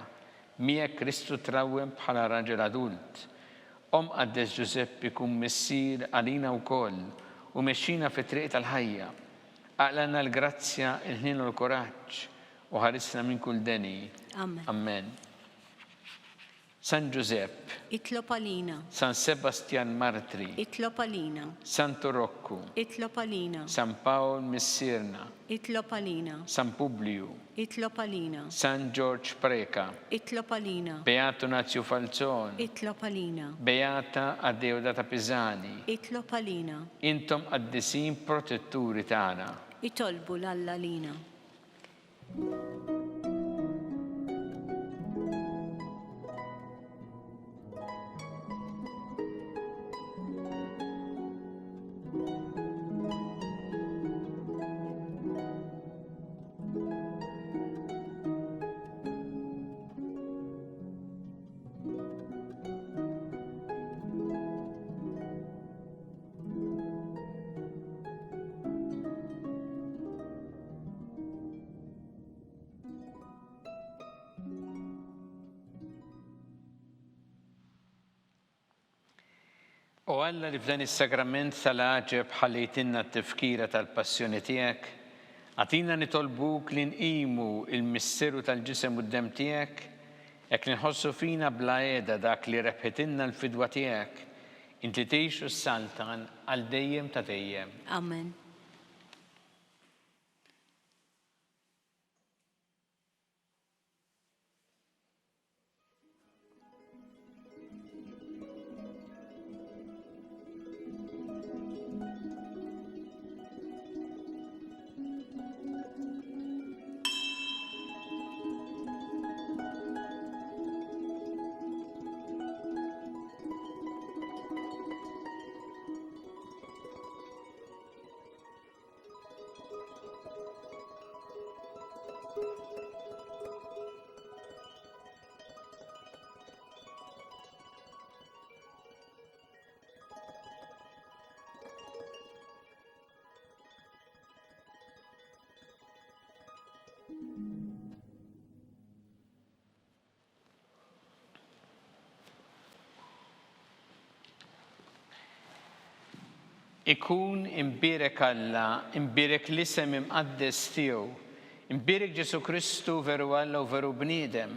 B: Miegħek Kristu trawwem bħala raġel adult. Qaddes Giuseppe kun missier għalina wkoll u mexxina fit-triq tal-ħajja. Aqlanna l-grazzja, il-ħin u l-kuraġġ u ħarisna minn kull deni.
C: Amen.
B: Amen. San Giuseppe,
C: Itlob għalina.
B: San Sebastian Martri,
C: Itlob għalina.
B: Santo Rocco,
C: Itlob għalina.
B: San Paul Missirna,
C: Itlob għalina.
B: San Publiu,
C: Itlob għalina.
B: San George Preka,
C: Itlob għalina.
B: Beato Nazio Falzon,
C: Itlob għalina.
B: Beata Addeodata Pisani,
C: Itlob għalina.
B: intom qaddisin protetturi tagħna.
C: Itolbu l-Alla lina.
B: U Alla li f'dan is-sagrament tal-għaġeb ħallejtinna t-tifkira tal-passjoni tiegħek, għatina nitolbuk li nqimu il-misteru tal-ġisem u d-dem tiegħek, hekk li nħossu fina bla qiegħda dak li rebħetilna l-fidwa tiegħek, inti tgħixu s-saltan għal dejjem ta' dejjem.
C: Amen.
B: Ikun imbirek Alla, imbirek l-isem imqaddes tiegħu, imbirek Ġesu Kristu veru Alla u veru bniedem,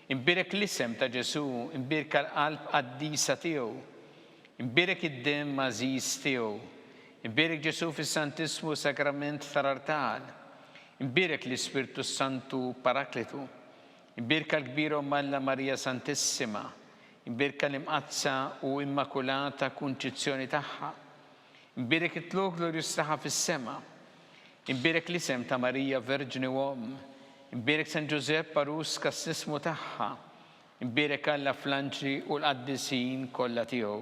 B: imbirek l-isem ta' Ġesu, imbirek l-qalb qaddisa tiegħu, imbirek id-dem mażiż tiegħu, imbirek Ġesu fis-Santismu Sakrament tal-Artal, imbirek l-Ispirtu Santu Paraklitu, imbirek l-kbir Alla Marija Santissima, imbirek l-imqazza u immakulata kunċizzjoni tagħha, imbirek it-tlok glorjus tagħha fis-sema, imbirek l-isem ta' Marija Verġni Uomm, imbirek San Ġusepp Parus kas-sismu tagħha, imbirek Alla fl-anġli u l-qaddisin kollha tiegħu.